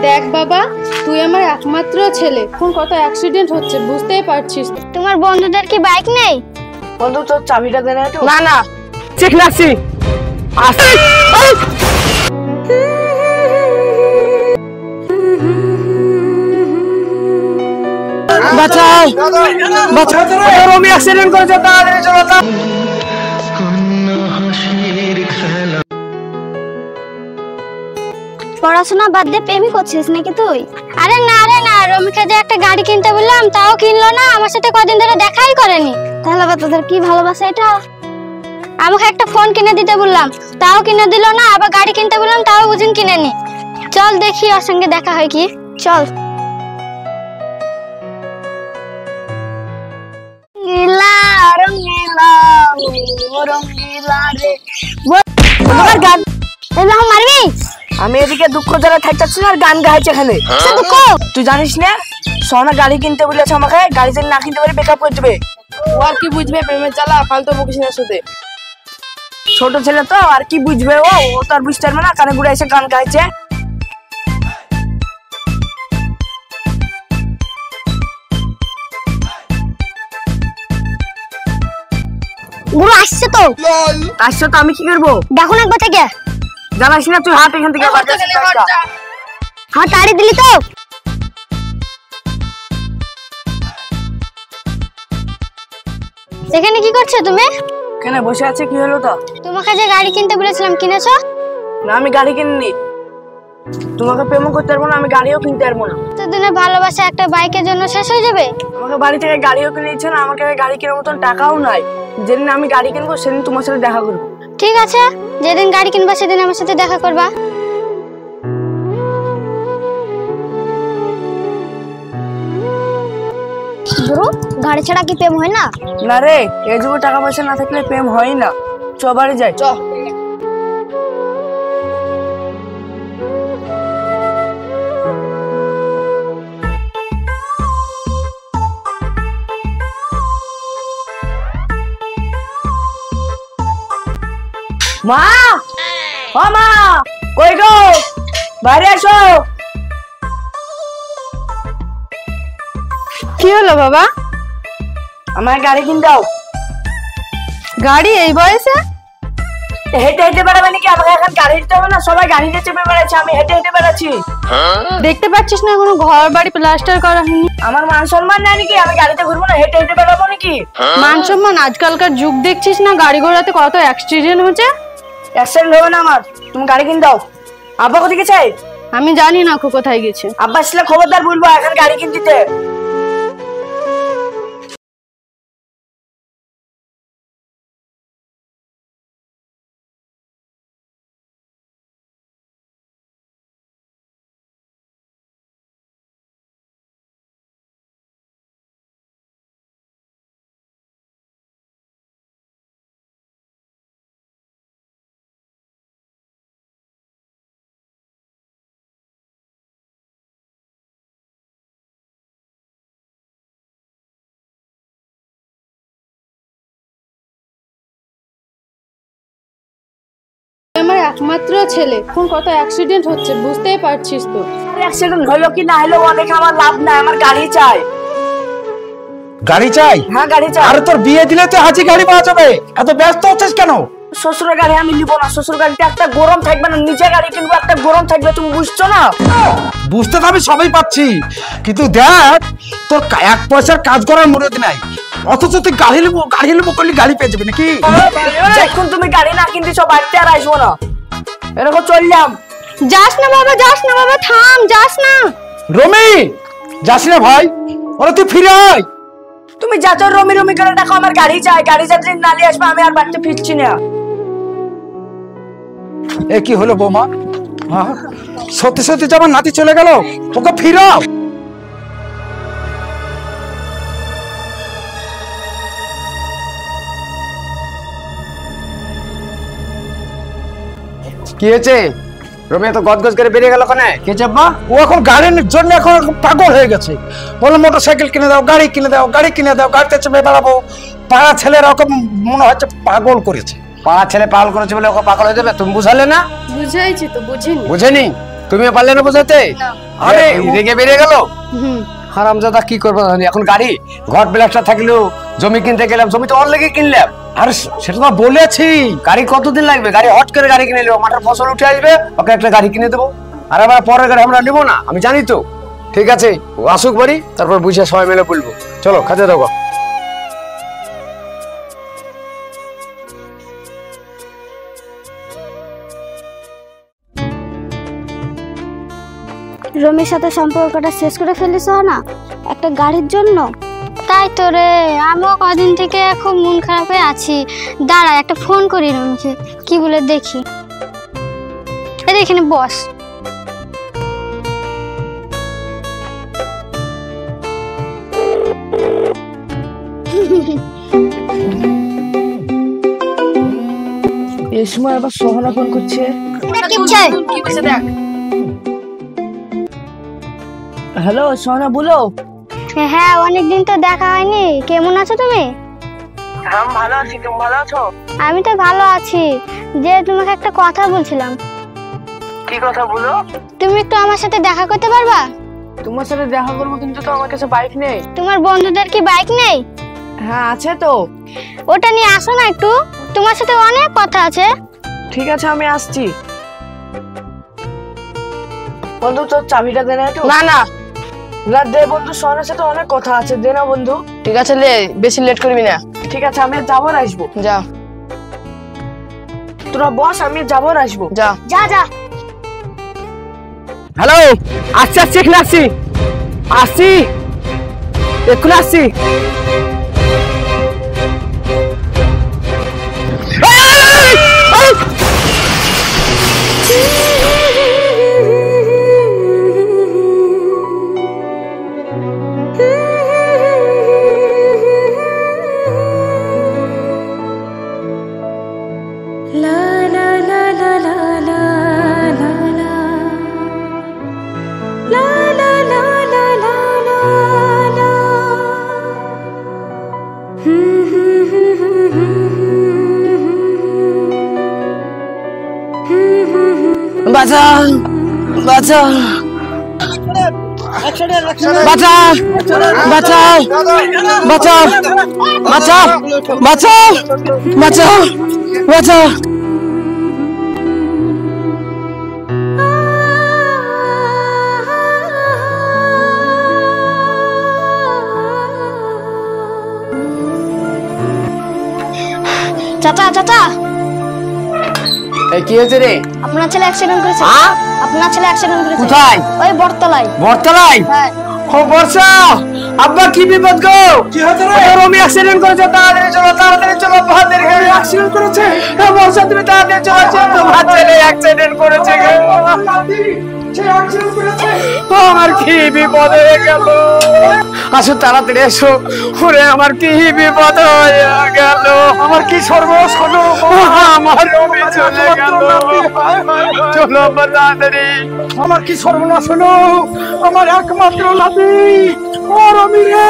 দেখ বাবা, তুই আমার একমাত্র ছেলে, এখন কত অ্যাক্সিডেন্ট হচ্ছে বুঝতেই পারছিস। তোমার বন্ধুদের কি বাইক নেই? বন্ধু তোর চাবিটা দে না একটু। না না ঠিক লাগছি। বাঁচাও বাঁচাও, রমি অ্যাক্সিডেন্ট করেছে, তাড়াতাড়ি চলো। পড়াশোনা বাদ দিয়ে প্রেমই করছিস নাকি তুই? আরে না, রমিকে যে একটা গাড়ি কিনতে বললাম তাও কিনলো না, আমার সাথে কদিন ধরে দেখাই করেনি। তাহলে আবার তোদের কি ভালোবাসা এটা? আমাকে একটা ফোন কিনে দিতে বললাম তাও কিনে দিল না, আবার গাড়ি কিনতে বললাম তাও বুঝিন কিনেনি। চল দেখি ওর সঙ্গে দেখা হয় কি, চল। মারবি? আমি এদিকে দুঃখ যারা থাকতেছি আর গান গাইছে এখানে। তুই জানিস না সোনা গাড়ি কিনতে বলেছে আমাকে, গাড়ি যদি না কিনতে পারি বেকআপ করে দেবে। ও আর কি বুঝবে প্রেমের জ্বালা, ফালতু বকিস না শুধু। ছোট ছেলে তো আর কি বুঝবে, ও তো আর বুঝতে পারবে না, কানে ঘুরে এসে গান গাইছে। গুরু আসছে তো। আসছে তো, আমি কি করবো? দেখুন একবার থেকে। জানাস না তুই, হাত এখান থেকে হ্যাঁ তাড়ি দিলি তো। এখানে কি করছো তুমি? কেন বসে আছে, কি হলো তো? তোমাকে যে গাড়ি কিনতে বলেছিলাম কিনেছো? না আমি গাড়ি কিনিনি, তোমাকে প্রেমও করতে পারবো না, আমি গাড়িও কিনতে পারবো না। এতদিনের ভালোবাসা একটা বাইকের জন্য শেষ হয়ে যাবে? আমাকে বাড়ি থেকে গাড়িও কিনে দিচ্ছে না, আমাকে গাড়ি কেনার মতন টাকাও নাই। যেদিন আমি গাড়ি কিনবো সেদিন তোমার সাথে দেখা করবো। ঠিক আছে, যেদিন গাড়ি কিনবা সেদিন আমার সাথে দেখা করবা। গুরু, গাড়ি ছাড়া কি প্রেম হয় না? না রে, এই যুগে টাকা পয়সা না থাকলে প্রেম হয় না। চ বাড়ি যাই, চ। মা, ও মা, কই গো, বাইরে আসো। কি হলো বাবা? আমার গাড়ি কিনে দাও। গাড়ি এই বয়সে? হেঁটে হেঁটে বেড়াবে নাকি? আমাকে এখন গাড়ি দিতে হবে না, সবাই গাড়িতে চেপে বেড়াচ্ছে, আমি হেঁটে হেঁটে বেড়াচ্ছি। দেখতে পাচ্ছিস না এখনো ঘর বাড়ি প্লাস্টার করা হয়নি? আমার মান সম্মান নাই নাকি? আমি গাড়িতে ঘুরবো না, হেঁটে হেঁটে বেড়াবো নাকি? মান সম্মান? আজকালকার যুগ দেখছিস না, গাড়ি ঘোড়াতে কত অ্যাক্সিডেন্ট হচ্ছে। অ্যাক্সিডেন্ট হবে না আমার, তুমি গাড়ি কিনে দাও। আব্বা কোথায় গেছে? আমি জানি না কোথায় গেছে। আব্বা আসলে খবরদার বলবো এখন গাড়ি কিনে দিতে। আমার একমাত্র ছেলে, এখন কত অ্যাক্সিডেন্ট হচ্ছে বুঝতেই পারছিস তো। অ্যাক্সিডেন্ট হলো কি না হলো অনেক আমার লাভ নাই, আমার গাড়ি চাই। গাড়ি চাই? হ্যাঁ গাড়ি চাই। আরে তোর বিয়ে দিলে তো হাজি গাড়ি পাওয়া যাবে, এত ব্যস্ত হচ্ছিস কেন? শ্বশুরের গাড়ি আমি নিবো না, শ্বশুর গাড়িতে একটা গরম থাকবে না, নিজে গাড়ি কিনবো একটা গরম থাকবে, তুমি বুঝছো না? বুঝতে তো আমি সবাই পাচ্ছি, কিন্তু দেখ তোর এক পয়সার কাজ করার মনোযোগ নাই, অথচ তুই গাড়ি নেবো করলে গাড়ি পেয়ে যাবে নাকি? যখন তুমি গাড়ি না কিনতেছো বাড়িতে আর আসবো না, এরকম চললাম। যাস না বাবা, যাস না বাবা, থাম, যাস না। রমি, যাস না ভাই, ওরা তুই ফিরে আয়। তুমি যাচ্ছ রমি রমি করে দেখো, আমার গাড়ি চাই, গাড়ি যাতে নালিয়ে আসবে, আমি আর বাড়িতে ফিরছি না। এ কি হলো বৌমা? সত্যি সত্যি যে আমার নাতি চলে গেল, ওকে ফিরাও। কি হয়েছে? রমি তো গদগদ করে বেরিয়ে গেল কেন? কে চাপা? ও এখন গাড়ির জন্য এখন পাগল হয়ে গেছে, বলে মোটরসাইকেল কিনে দাও, গাড়ি কিনে দাও, গাড়ি কিনে দাও, গাড়িতে চেপে বেড়াবো। পাড়া ছেলেরা ওকে মনে হচ্ছে পাগল করেছে। পাড়া ছেলে পাগল করেছে বলে ওকে পাগল হয়ে যাবে? তুমি বুঝালে না? বুঝাইছি তো, বুঝিনি। বুঝেনি? তুমিও পারলে না বুঝাতে? আরে রেগে বেরিয়ে গেল। হুম। হারামজাদা কি করবো জানি এখন, গাড়ি ঘর বিলাসটা থাকলেও জমি কিনতে গেলাম, জমি তো ওর লেগে কিনলাম। আরে সেটা তো বলেছি, গাড়ি কতদিন লাগবে? গাড়ি হট করে গাড়ি কিনে নেবো, মাঠের ফসল উঠে আসবে, ওকে একটা গাড়ি কিনে দেবো। আর আবার পরের গাড়ি আমরা নেবো না, আমি জানি তো। ঠিক আছে, ও আসুক বাড়ি, তারপর বুঝে সবাই মিলে বলবো। চলো খাতে দেবো। রমির সাথে সম্পর্কটা শেষ করে ফেলিস না একটা গাড়ির জন্য? তাই তো রে, আমিও কদিন থেকে খুব মন খারাপ হয়ে আছি। দাঁড়া একটা ফোন করি রমিকে, কি বলে দেখি। এখানে বস। এই সময় আবার সোহানা ফোন করছে। কি বলছে দেখ। হ্যালো সোহানা, বলো। হ্যাঁ, অনেকদিন তো দেখা হয়নি। কেমন আছো তুমি? হ্যাঁ ভালো আছি, তুমি ভালো আছো? আমি তো ভালো আছি। যে তোমাকে একটা কথা বলছিলাম। কি কথা বলো? তুমি একটু আমার সাথে দেখা করতে পারবা? তোমার সাথে দেখা করবো, কিন্তু তো আমার কাছে বাইক নেই। তোমার বন্ধুদের কি বাইক নেই? হ্যাঁ আছে তো। ওটা নিয়ে আসো না একটু, তোমার সাথে অনেক কথা আছে। ঠিক আছে আমি আসছি। বন্ধু তোর চাবিটা দে না একটু। না না না, দে বন্ধু, সোহানের সাথে অনেক কথা আছে, দে না বন্ধু। ঠিক আছে লে, বেশি লেট করবি না। ঠিক আছে আমি যাবো আর আসবো। যা তোরা বস, আমি যাবো আর আসবো। যা যা যা। হ্যালো, আসছি আসছি, এখানে আসছি, আসছি এক্ষুনি আসছি। বাঁচা বাঁচা বাঁচা বাঁচা বাঁচা বাঁচা বাঁচা বাঁচা বাঁচা। চাচা চাচা, এই কি হয়েছে রে? আপনার ছেলে অ্যাক্সিডেন্ট করেছে। আপনার ছেলে অ্যাক্সিডেন্ট করেছে। কোথায়? ওই বটতলায়। বটতলায়? হ্যাঁ। ও বর্ষা, আব্বা কি বিপদ গো? কি হয়েছে রে? রমি অ্যাক্সিডেন্ট করেছে, তাড়াতাড়ি চলো, তাড়াতাড়ি চলো। ভাতের গাড়ি অ্যাক্সিডেন্ট করেছে? বর্ষা তুমি তাড়াতাড়ি চলো, তোমার ছেলে অ্যাক্সিডেন্ট করেছে গো। সে অ্যাক্সিডেন্ট করেছে? আমার কি বিপদ হয়ে গেল, আসো তাড়াতাড়ি এসো। ওরে আমার কি বিপদ হয়ে গেল, আমার কি সর্বনাশ হলো? আমার রমি চলে গেল। চলো আব্বা তাড়াতাড়ি। আমার কি সর্বনাশ হলো? আমার একমাত্র নাতি, ও রমি রে,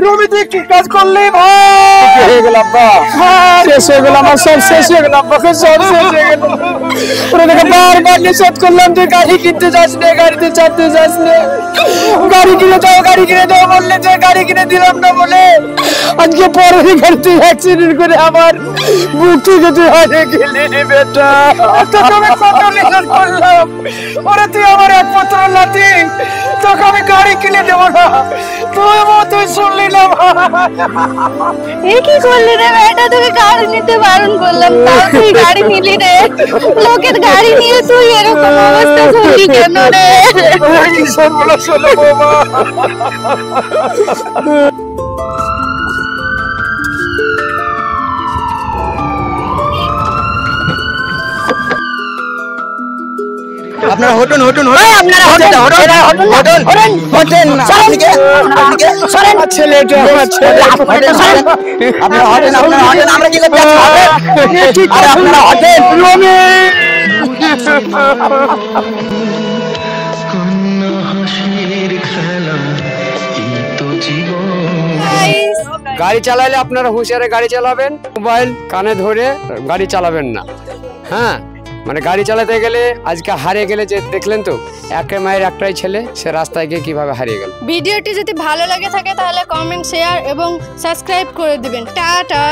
রমি তুই কি কাজ করলি ভাই? হয়ে গেল আব্বা, শেষ হয়ে গেল আমার, সব শেষ হয়ে গেল আব্বা, সব শেষ হয়ে গেল। ওরা দেখে বারবার নিষেধ করলাম তুই গাড়ি কিনতে যাস না, গাড়িতে চাপতে যাস না, গাড়ি কিনে দাও, গাড়ি কিনে দাও বললে যে গাড়ি কিনে দিলাম না বলে আজকে পরের গাড়িতে অ্যাক্সিডেন্ট করে আমার বুক থেকে তুই হারিয়ে গেলি রে বেটা। তোকে আমি কত নিষেধ করলাম, ওরে তুই আমার একমাত্র নাতি, তোকে আমি গাড়ি কিনে দেবো না, তুই শুনলি না ভাই? এই কি করলি রে বেটা, তোকে গাড়ি নিতে বারণ করলাম, তাও তুই গাড়ি নিলি রে। লোকের গাড়ি নিয়ে তুই এরকম অবস্থা করলি কেন রে? কি সর্বনাশ হলো বাবা। আপনারা হটুন হটুন হটুন, আপনারা হটুন হটুন হটুন হটুন হটুন না, আপনি সরেন ছেলে, এটা আমার ছেলে, আপনারা হটুন, আপনারা হটুন, আমরা কি করতে আছি? আরে আপনারা হটুন। রমি গাড়ি চালালে আপনারা হুঁশিয়ারে গাড়ি চালাবেন, মোবাইল কানে ধরে গাড়ি চালাবেন না। হ্যাঁ, মানে গাড়ি চালাতে গেলে আজকে হারিয়ে গেলে যে দেখলেন তো, একে মায়ের একটাই ছেলে, সে রাস্তায় গিয়ে কিভাবে হারিয়ে গেল। ভিডিওটি যদি ভালো লাগে থাকে তাহলে কমেন্ট, শেয়ার এবং সাবস্ক্রাইব করে দিবেন। টাটা।